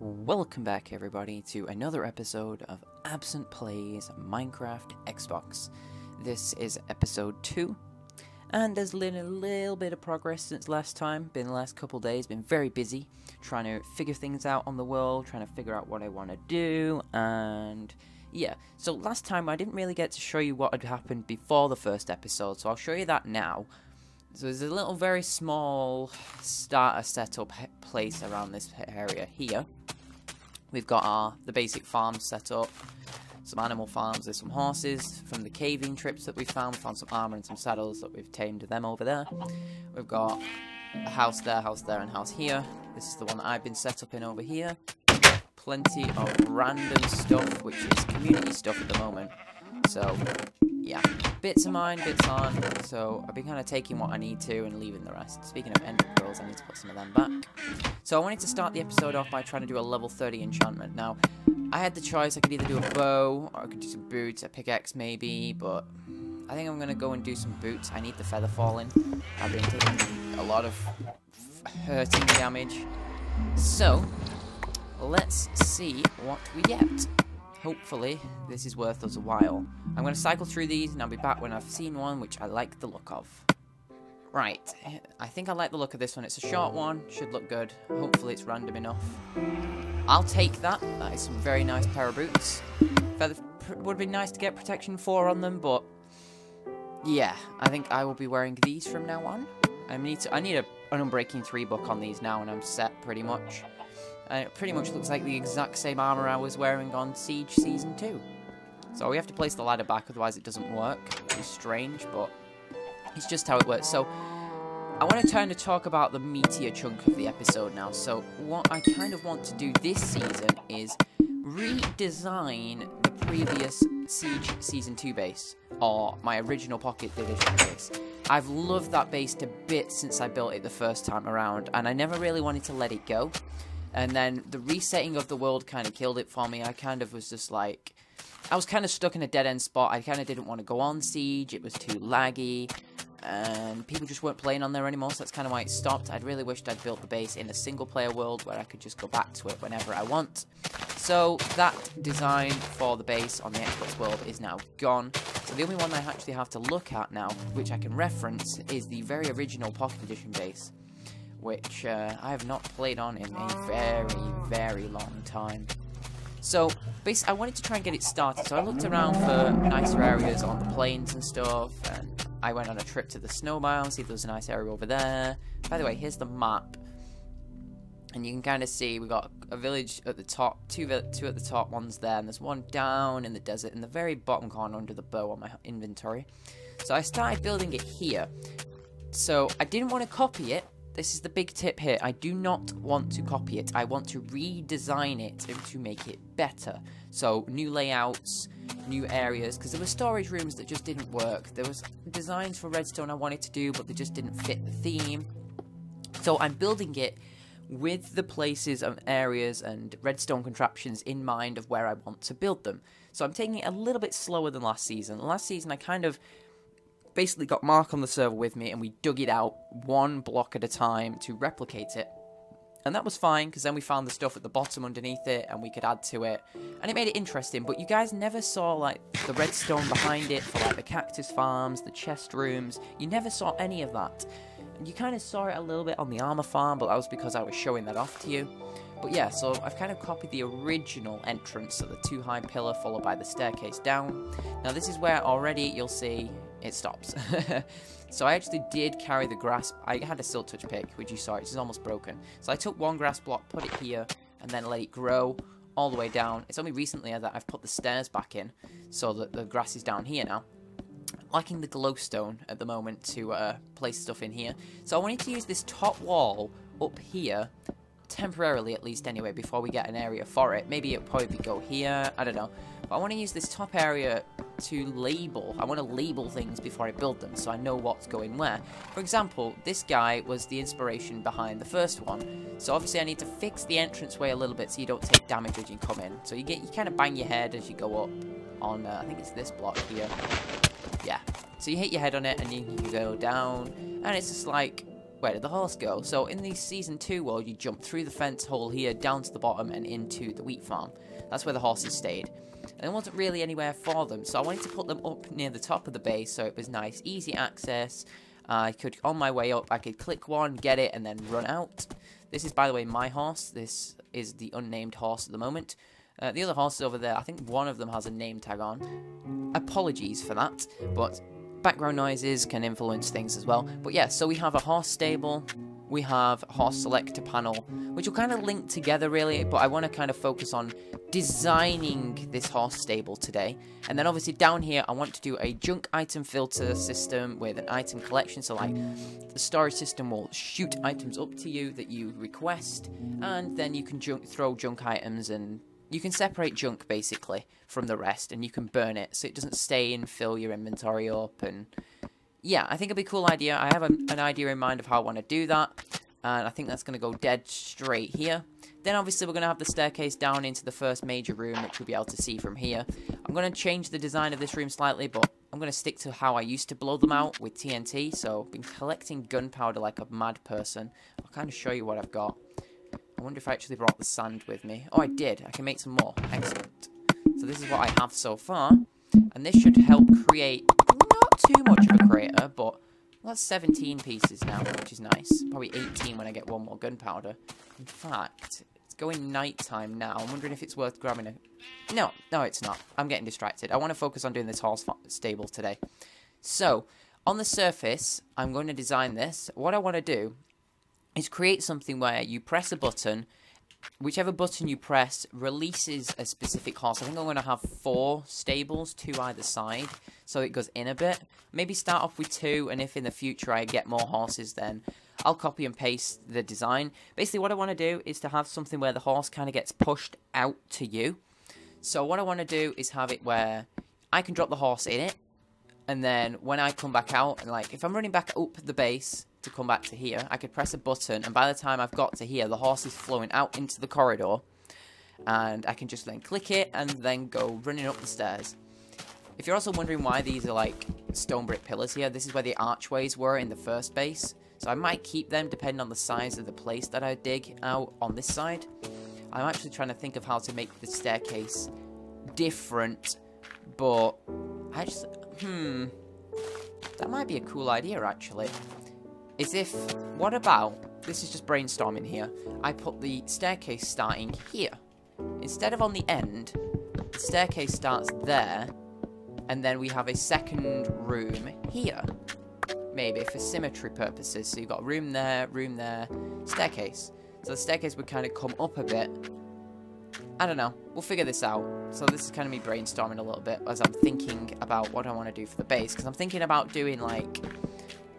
Welcome back everybody to another episode of Absent Plays Minecraft Xbox. This is episode 2, and there's been a little bit of progress since last time. Been the last couple days, been very busy trying to figure things out on the world, trying to figure out what I want to do, and yeah. So last time I didn't really get to show you what had happened before the first episode, so I'll show you that now. So there's a little very small starter setup place around this area here. We've got the basic farm set up, some animal farms, there's some horses from the caving trips that we found. We found some armor and some saddles that we've tamed them over there. We've got a house there, and house here. This is the one that I've been set up in over here. Plenty of random stuff, which is community stuff at the moment. So, yeah, bits of mine, bits on. So I've been kind of taking what I need to and leaving the rest. Speaking of ender pearls, I need to put some of them back. So I wanted to start the episode off by trying to do a level 30 enchantment. Now, I had the choice. I could either do a bow, or I could do some boots, a pickaxe maybe, but I think I'm going to go and do some boots. I need the feather falling. I've been taking a lot of hurting damage. So, let's see what we get. Hopefully, this is worth us a while. I'm going to cycle through these, and I'll be back when I've seen one which I like the look of. Right, I think I like the look of this one. It's a short one, should look good. Hopefully it's random enough. I'll take that. That is some very nice pair of boots. Feather would have been nice to get protection 4 on them, but yeah, I think I will be wearing these from now on. I need an Unbreaking 3 book on these now, and I'm set pretty much. And it pretty much looks like the exact same armor I was wearing on Siege Season 2. So we have to place the ladder back, otherwise it doesn't work. It's strange, but it's just how it works. So I want to turn to talk about the meatier chunk of the episode now. So what I kind of want to do this season is redesign the previous Siege Season 2 base, or my original Pocket Edition base. I've loved that base to bits since I built it the first time around, and I never really wanted to let it go. And then the resetting of the world kind of killed it for me. I kind of was just like, I was kind of stuck in a dead-end spot. I kind of didn't want to go on Siege. It was too laggy, and people just weren't playing on there anymore, so that's kind of why it stopped. I'd really wished I'd built the base in a single-player world where I could just go back to it whenever I want. So that design for the base on the Xbox world is now gone. So the only one I actually have to look at now, which I can reference, is the very original Pocket Edition base, which I have not played on in a very, very long time. So, basically, I wanted to try and get it started, so I looked around for nicer areas on the plains and stuff, and I went on a trip to the snow biome, see if there was a nice area over there. By the way, here's the map, and you can kind of see we got a village at the top, two at the top, one's there, and there's one down in the desert in the very bottom corner under the bow on my inventory. So I started building it here. So I didn't want to copy it. This is the big tip here. I do not want to copy it. I want to redesign it to make it better. So, new layouts, new areas, because there were storage rooms that just didn't work. There was designs for Redstone I wanted to do, but they just didn't fit the theme. So, I'm building it with the places and areas and redstone contraptions in mind of where I want to build them. So, I'm taking it a little bit slower than last season. Last season, I kind of basically got Mark on the server with me, and we dug it out one block at a time to replicate it. And that was fine, because then we found the stuff at the bottom underneath it, and we could add to it. And it made it interesting, but you guys never saw, like, the redstone behind it for, like, the cactus farms, the chest rooms. You never saw any of that. And you kind of saw it a little bit on the armor farm, but that was because I was showing that off to you. But yeah, so I've kind of copied the original entrance of the 2-high pillar, followed by the staircase down. Now, this is where already you'll see it stops. So I actually did carry the grass. I had a silk touch pick, which you saw, which is almost broken. So I took one grass block, put it here, and then let it grow all the way down. It's only recently that I've put the stairs back in, so that the grass is down here now. Lacking the glowstone at the moment to place stuff in here. So I wanted to use this top wall up here, temporarily at least anyway, before we get an area for it. Maybe it'll probably go here, I don't know. But I want to use this top area to label. I want to label things before I build them, so I know what's going where. For example, this guy was the inspiration behind the first one, so obviously I need to fix the entranceway a little bit so you don't take damage as you come in. So you kind of bang your head as you go up on, I think it's this block here. Yeah. So you hit your head on it, and you can go down, and it's just like where did the horse go? So in the Season 2 world, you jump through the fence hole here, down to the bottom, and into the wheat farm. That's where the horses stayed. And there wasn't really anywhere for them, so I wanted to put them up near the top of the base so it was nice, easy access. I could, on my way up, I could click one, get it, and then run out. This is, by the way, my horse. This is the unnamed horse at the moment. The other horses over there, I think one of them has a name tag on. Apologies for that, but background noises can influence things as well. But yeah, so we have a horse stable, we have a horse selector panel, which will kind of link together really, but I want to kind of focus on designing this horse stable today. And then obviously down here, I want to do a junk item filter system with an item collection. So like the storage system will shoot items up to you that you request, and then you can throw junk items, and you can separate junk basically from the rest, and you can burn it so it doesn't stay and fill your inventory up. And yeah, I think it'd be a cool idea. I have an idea in mind of how I want to do that, and I think that's going to go dead straight here. Then obviously we're going to have the staircase down into the first major room, which we'll be able to see from here. I'm going to change the design of this room slightly, but I'm going to stick to how I used to blow them out with TNT. So I've been collecting gunpowder like a mad person. I'll kind of show you what I've got. I wonder if I actually brought the sand with me. Oh, I did. I can make some more. Excellent. So this is what I have so far. And this should help create not too much of a crater, but that's 17 pieces now, which is nice. Probably 18 when I get one more gunpowder. In fact, it's going nighttime now. I'm wondering if it's worth grabbing a... No, it's not. I'm getting distracted. I want to focus on doing this horse stable today. So, on the surface, I'm going to design this. What I want to do is create something where you press a button, whichever button you press releases a specific horse. I think I'm going to have 4 stables, 2 either side, so it goes in a bit. Maybe start off with 2, and if in the future I get more horses, then I'll copy and paste the design. Basically what I want to do is to have something where the horse kind of gets pushed out to you. So what I want to do is have it where I can drop the horse in it, and then when I come back out, and like if I'm running back up the base to come back to here, I could press a button, and by the time I've got to here, the horse is flowing out into the corridor, and I can just then click it and then go running up the stairs. If you're also wondering why these are like stone brick pillars here, this is where the archways were in the first base, so I might keep them depending on the size of the place that I dig out on this side. I'm actually trying to think of how to make the staircase different, but I just, that might be a cool idea actually. What about, this is just brainstorming here, I put the staircase starting here. Instead of on the end, the staircase starts there, and then we have a second room here. Maybe for symmetry purposes, so you've got room there, staircase. So the staircase would kind of come up a bit. I don't know, we'll figure this out. So this is kind of me brainstorming a little bit as I'm thinking about what I want to do for the base, because I'm thinking about doing like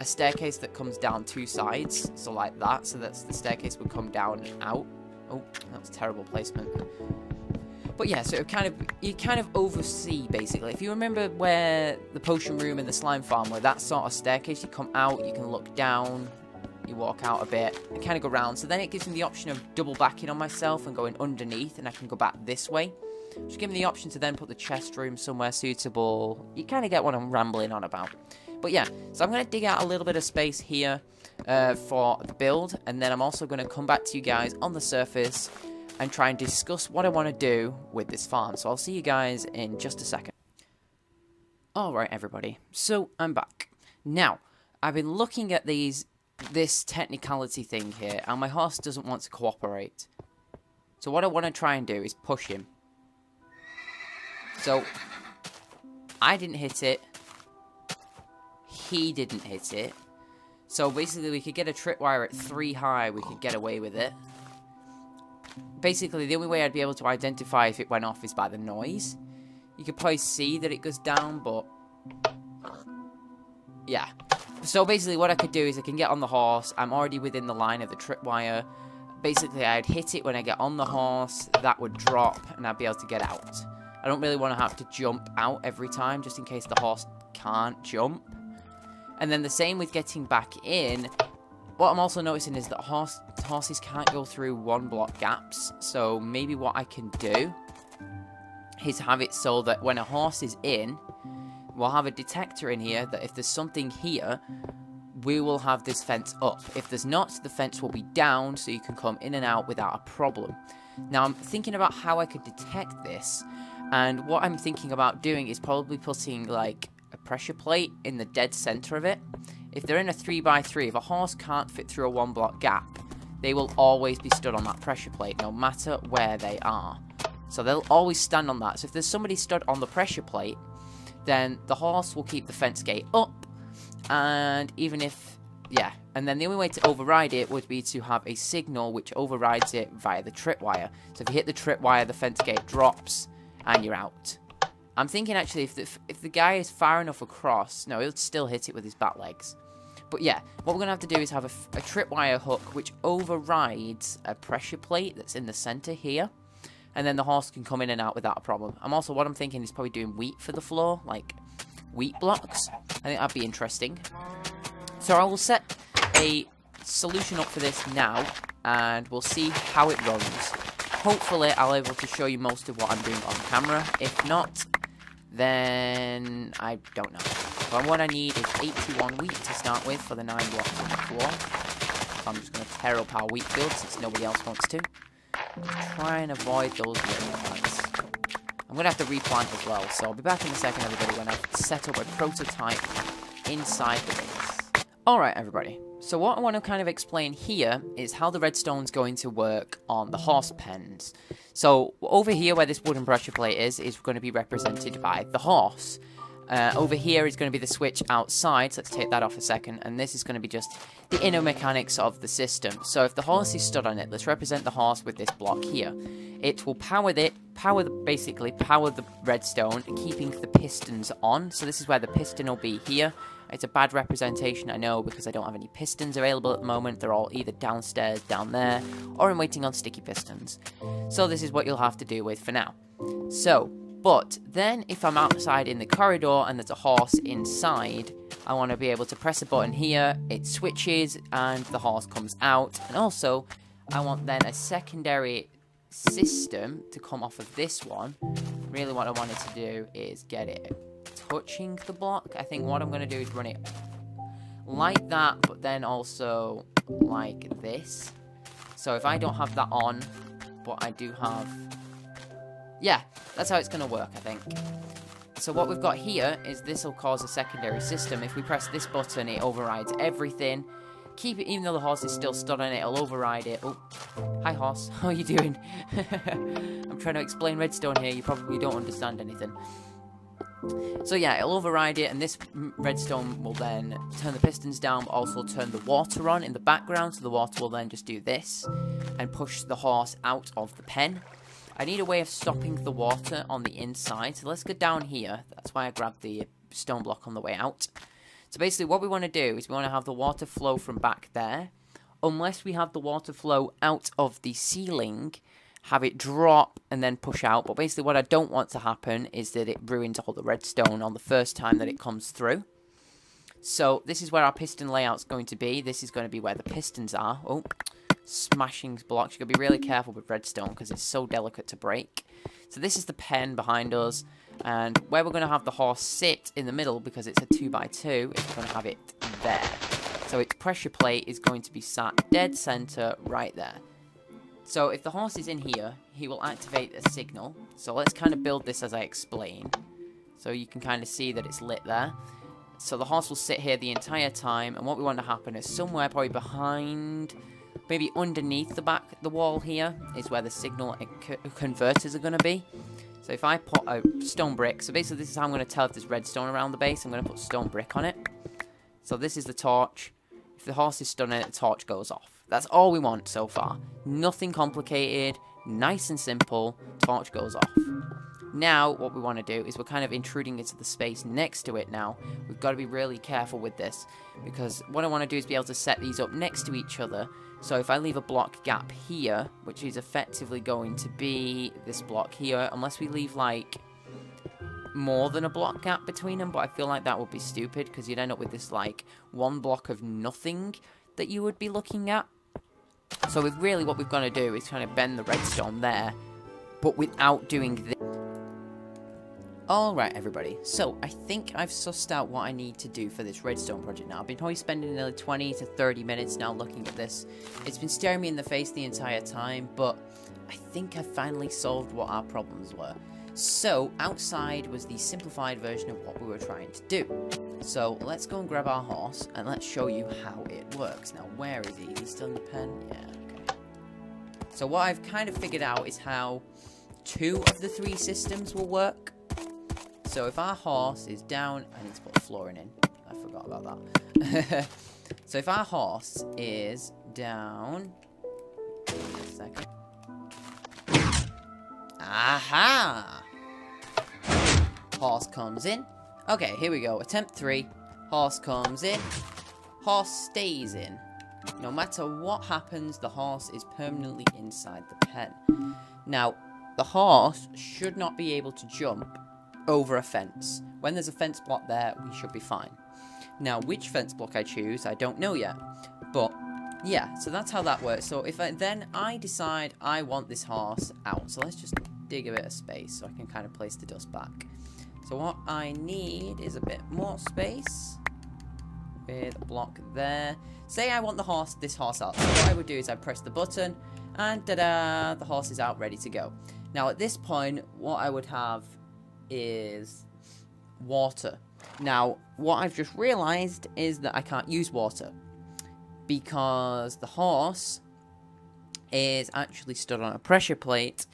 a staircase that comes down 2 sides, so like that, so that the staircase would come down and out. Oh, that was terrible placement. But yeah, so you kind of oversee basically. If you remember where the potion room and the slime farm were, that sort of staircase, you come out, you can look down, you walk out a bit, and kind of go round. So then it gives me the option of double backing on myself and going underneath, and I can go back this way. Just give me the option to then put the chest room somewhere suitable. You kind of get what I'm rambling on about. But yeah, so I'm going to dig out a little bit of space here for the build, and then I'm also going to come back to you guys on the surface and try and discuss what I want to do with this farm. So I'll see you guys in just a second. Alright everybody, so I'm back. Now, I've been looking at this technicality thing here, and my horse doesn't want to cooperate. So what I want to try and do is push him. So, I didn't hit it. He didn't hit it. So basically we could get a tripwire at 3 high, we could get away with it. Basically the only way I'd be able to identify if it went off is by the noise. You could probably see that it goes down, but yeah. So basically what I could do is I can get on the horse, I'm already within the line of the tripwire. Basically I'd hit it when I get on the horse, that would drop, and I'd be able to get out. I don't really want to have to jump out every time, just in case the horse can't jump. And then the same with getting back in. What I'm also noticing is that horses can't go through 1-block gaps. So maybe what I can do is have it so that when a horse is in, we'll have a detector in here that if there's something here, we will have this fence up. If there's not, the fence will be down, so you can come in and out without a problem. Now, I'm thinking about how I could detect this, and what I'm thinking about doing is probably putting, like, a pressure plate in the dead center of it. If they're in a 3x3, if a horse can't fit through a 1-block gap, they will always be stood on that pressure plate, no matter where they are. So they'll always stand on that. So if there's somebody stood on the pressure plate, then the horse will keep the fence gate up, and even if, yeah, and then the only way to override it would be to have a signal which overrides it via the tripwire. So if you hit the tripwire, the fence gate drops, and you're out. I'm thinking actually if the guy is far enough across, no, he'll still hit it with his back legs. But yeah, what we're going to have to do is have a tripwire hook which overrides a pressure plate that's in the center here. And then the horse can come in and out without a problem. What I'm thinking is probably doing wheat for the floor, like wheat blocks. I think that'd be interesting. So I will set a solution up for this now, and we'll see how it runs. Hopefully I'll be able to show you most of what I'm doing on camera. If not, then I don't know. But what I need is 81 wheat to start with for the 9 blocks on the floor. So I'm just going to tear up our wheat field since nobody else wants to. Try and avoid those little plants. I'm going to have to replant as well, so I'll be back in a second, everybody, when I've set up a prototype inside the base. Alright, everybody. So what I want to kind of explain here is how the redstone's going to work on the horse pens. So over here where this wooden pressure plate is going to be represented by the horse. Over here is going to be the switch outside, so let's take that off a second, and this is going to be just the inner mechanics of the system. So if the horse is stood on it, let's represent the horse with this block here. It will basically power the redstone, keeping the pistons on. So this is where the piston will be here. It's a bad representation, I know, because I don't have any pistons available at the moment. They're all either downstairs, down there, or I'm waiting on sticky pistons. So this is what you'll have to do with for now. But then if I'm outside in the corridor and there's a horse inside, I want to be able to press a button here, it switches, and the horse comes out. And also, I want then a secondary system to come off of this one. Really what I wanted to do is get it touching the block. I think what I'm going to do is run it like that, but then also like this. So if I don't have that on, but I do have... yeah, that's how it's going to work, I think. So what we've got here is this will cause a secondary system. If we press this button, it overrides everything. Keep it, even though the horse is still stood on it, it'll override it. Oh, hi horse, how are you doing? I'm trying to explain redstone here, you probably don't understand anything. So yeah, it'll override it, and this redstone will then turn the pistons down, but also turn the water on in the background, so the water will then just do this, and push the horse out of the pen. I need a way of stopping the water on the inside, so let's go down here. That's why I grabbed the stone block on the way out. So basically what we want to do is we want to have the water flow from back there. Unless we have the water flow out of the ceiling, have it drop and then push out. But basically what I don't want to happen is that it ruins all the redstone on the first time that it comes through. So this is where our piston layout's going to be. This is going to be where the pistons are. Oh, smashing blocks. You've got to be really careful with redstone because it's so delicate to break. So this is the pen behind us. And where we're going to have the horse sit in the middle, because it's a 2x2, is we're going to have it there. So its pressure plate is going to be sat dead center right there. So if the horse is in here, he will activate a signal. So let's kind of build this as I explain. So you can kind of see that it's lit there. So the horse will sit here the entire time, and what we want to happen is somewhere probably behind, maybe underneath the wall here, is where the signal converters are going to be. So if I put a stone brick, so basically this is how I'm going to tell if there's redstone around the base. I'm going to put stone brick on it. So this is the torch. If the horse is stood on it, the torch goes off. That's all we want so far. Nothing complicated, nice and simple, torch goes off. Now, what we want to do is we're kind of intruding into the space next to it now. We've got to be really careful with this, because what I want to do is be able to set these up next to each other. So if I leave a block gap here, which is effectively going to be this block here, unless we leave, like, more than a block gap between them, but I feel like that would be stupid, because you'd end up with this, like, one block of nothing that you would be looking at. So really what we've got to do is kind of bend the redstone there, but without doing this. Alright everybody, so I think I've sussed out what I need to do for this redstone project now. I've been probably spending nearly 20 to 30 minutes now looking at this. It's been staring me in the face the entire time, but I think I've finally solved what our problems were. So, outside was the simplified version of what we were trying to do. So, let's go and grab our horse, and let's show you how it works. Now, where is he? Is he still in the pen? Yeah, okay. So, what I've kind of figured out is how 2 of the 3 systems will work. So if our horse is down, I need to put flooring in. I forgot about that. So if our horse is down, a second. Aha! Horse comes in. Okay, here we go. Attempt 3. Horse comes in. Horse stays in. No matter what happens, the horse is permanently inside the pen. Now, the horse should not be able to jump over a fence. When there's a fence block there, we should be fine. Now, which fence block I choose, I don't know yet. But, yeah, so that's how that works. So if I decide I want this horse out. So let's just dig a bit of space so I can kind of place the dust back. So what I need is a bit more space with a block there. Say I want this horse out. So what I would do is I press the button and ta-da, the horse is out, ready to go. Now at this point, what I would have is water. Now, what I've just realized is that I can't use water because the horse is actually stood on a pressure plate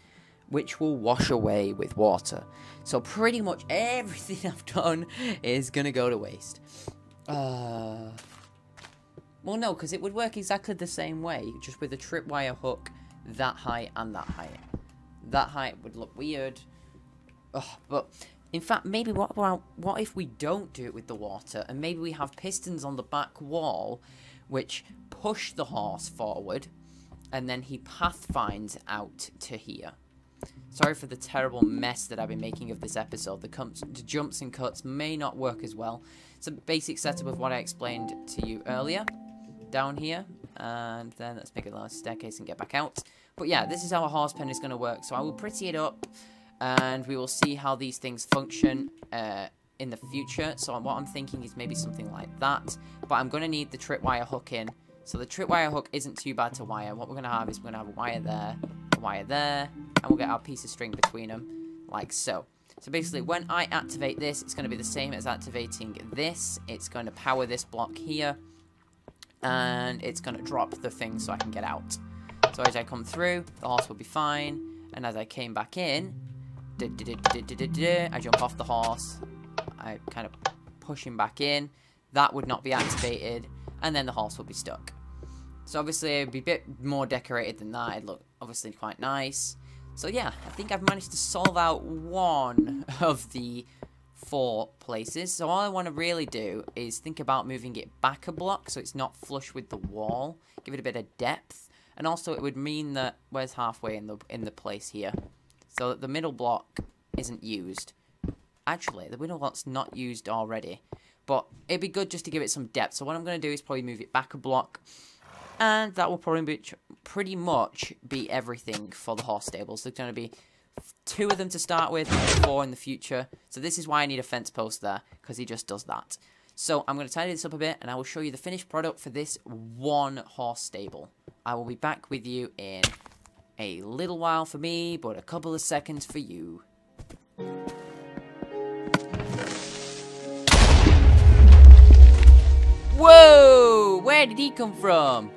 which will wash away with water. So pretty much everything I've done is gonna go to waste. Well, no, because it would work exactly the same way, just with a tripwire hook that height and that height. That height would look weird. But in fact, maybe what if we don't do it with the water, and maybe we have pistons on the back wall which push the horse forward, and then he pathfinds out to here. Sorry for the terrible mess that I've been making of this episode. The jumps and cuts may not work as well. It's a basic setup of what I explained to you earlier, down here, and then let's make a little staircase and get back out. But yeah, this is how a horse pen is going to work. So I will pretty it up, and we will see how these things function in the future. So what I'm thinking is maybe something like that. But I'm going to need the tripwire hook in. So the tripwire hook isn't too bad to wire. What we're going to have is we're going to have a wire there, a wire there, and we'll get our piece of string between them, like so. So basically, when I activate this, it's going to be the same as activating this. It's going to power this block here, and it's going to drop the thing so I can get out. So as I come through, the horse will be fine. And as I came back in, I jump off the horse. I kind of push him back in. That would not be activated. And then the horse will be stuck. So obviously, it would be a bit more decorated than that. It'd look obviously quite nice. So yeah, I think I've managed to solve out one of the 4 places. So all I want to really do is think about moving it back a block so it's not flush with the wall. Give it a bit of depth. And also it would mean that where's halfway in the place here. So that the middle block isn't used. Actually, the middle block's not used already. But it'd be good just to give it some depth. So what I'm going to do is probably move it back a block. And that will probably be pretty much be everything for the horse stables. There's going to be 2 of them to start with, 4 in the future. So this is why I need a fence post there, because he just does that. So I'm going to tidy this up a bit, and I will show you the finished product for this 1 horse stable. I will be back with you in a little while for me, but a couple of seconds for you. Whoa! Where did he come from?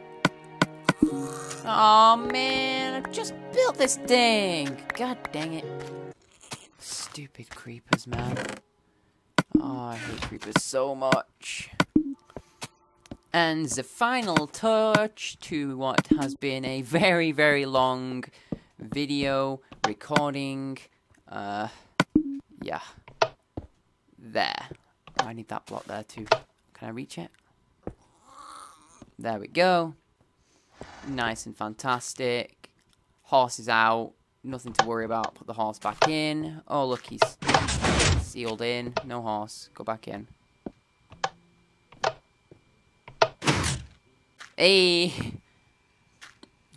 Oh man, I just built this thing. God dang it. Stupid creepers, man. Oh, I hate creepers so much. And the final touch to what has been a very, very long video recording. Yeah. There. Oh, I need that block there too. Can I reach it? There we go. Nice and fantastic. Horse is out. Nothing to worry about. Put the horse back in. Oh, look, he's sealed in. No horse. Go back in. Hey!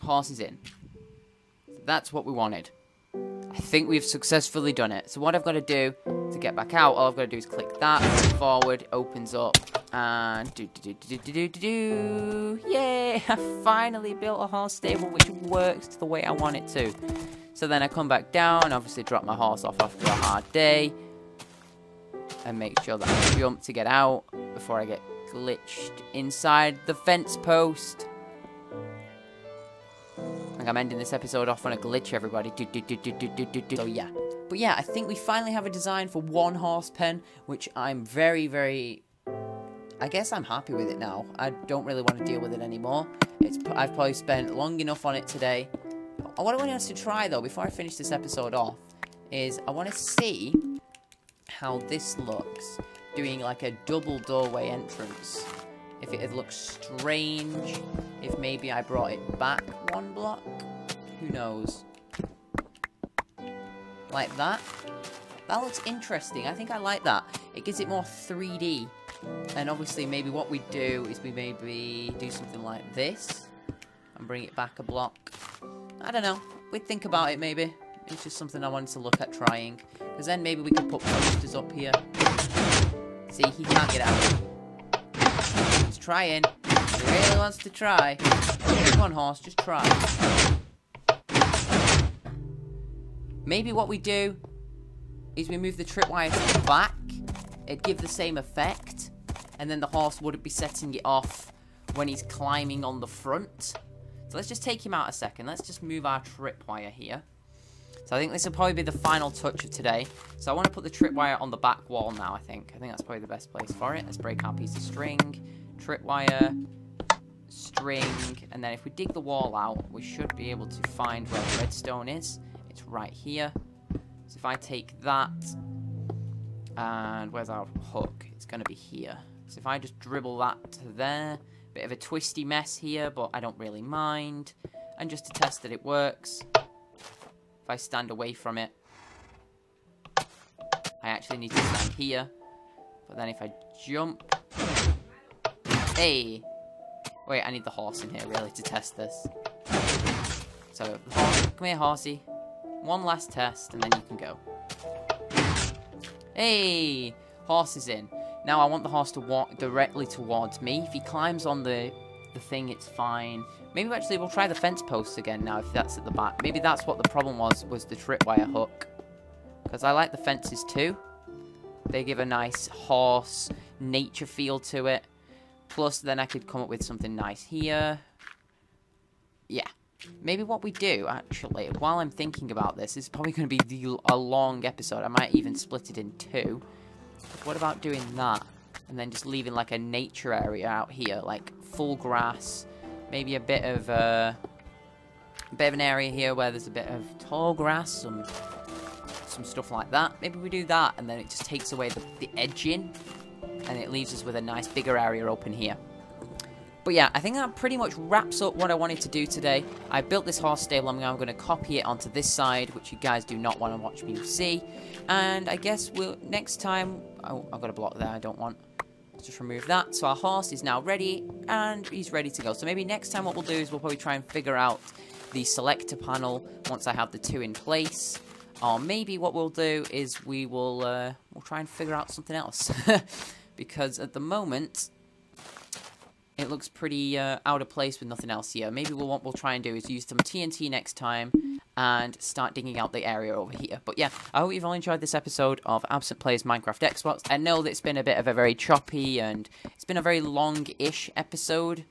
Horse is in. That's what we wanted. I think we've successfully done it. So what I've got to do to get back out, all I've got to do is click that, move forward, opens up, and yay! I finally built a horse stable which works the way I want it to. So then I come back down, obviously drop my horse off after a hard day, and make sure that I jump to get out before I get glitched inside the fence post. I think I'm ending this episode off on a glitch, everybody. So yeah. But yeah, I think we finally have a design for one horse pen, which I'm very... I guess I'm happy with it now. I don't really want to deal with it anymore. I've probably spent long enough on it today. What I want us to try, though, before I finish this episode off, is I want to see how this looks, doing like a double doorway entrance. If it looks strange, if maybe I brought it back one block, who knows. Like that. That looks interesting. I think I like that. It gives it more 3D. And obviously maybe what we do is we maybe do something like this and bring it back a block. I don't know. We'd think about it maybe. It's just something I wanted to look at trying. Because then maybe we could put posters up here. See, he can't get out. He's trying. He really wants to try. Come on, horse, just try. Maybe what we do is we move the tripwire to the back. It'd give the same effect. And then the horse wouldn't be setting it off when he's climbing on the front. So let's just take him out a second. Let's just move our tripwire here. So I think this will probably be the final touch of today. So I want to put the tripwire on the back wall now, I think. I think that's probably the best place for it. Let's break our piece of string, tripwire, string, and then if we dig the wall out, we should be able to find where the redstone is. It's right here. So if I take that, and where's our hook? It's going to be here. So if I just dribble that to there, bit of a twisty mess here, but I don't really mind. And just to test that it works, if I stand away from it, I actually need to stand here. But then if I jump, hey, wait, I need the horse in here really to test this. So, horse, come here, horsey. One last test, and then you can go. Hey, horse is in. Now I want the horse to walk directly towards me. If he climbs on the thing, it's fine. Maybe actually we'll try the fence posts again now if that's at the back. Maybe that's what the problem was the tripwire hook. Because I like the fences too. They give a nice horse nature feel to it. Plus then I could come up with something nice here. Yeah. Maybe what we do, actually, while I'm thinking about this, is probably going to be a long episode. I might even split it in two. What about doing that? And then just leaving like a nature area out here, like full grass. Maybe a bit of an area here where there's a bit of tall grass, some stuff like that. Maybe we do that, and then it just takes away the edging, and it leaves us with a nice bigger area open here. But yeah, I think that pretty much wraps up what I wanted to do today. I built this horse stable. I'm going to copy it onto this side, which you guys do not want to watch me see. And I guess we'll next time... Oh, I've got a block there I don't want. Let's just remove that. So our horse is now ready, and he's ready to go. So maybe next time what we'll do is we'll probably try and figure out the selector panel once I have the two in place. Or maybe what we'll do is we'll try and figure out something else. Because at the moment... it looks pretty out of place with nothing else here. Maybe what we'll try and do is use some TNT next time and start digging out the area over here. But yeah, I hope you've all enjoyed this episode of Absent Players Minecraft Xbox. I know that it's been a bit of a very choppy and it's been a very long-ish episode.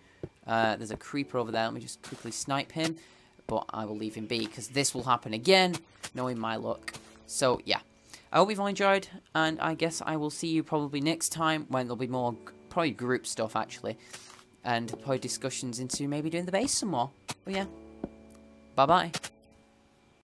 There's a creeper over there. Let me just quickly snipe him. But I will leave him be because this will happen again, knowing my luck. So yeah, I hope you've all enjoyed, and I guess I will see you probably next time when there'll be more, probably group stuff actually. And probably discussions into maybe doing the base some more. But yeah, bye-bye.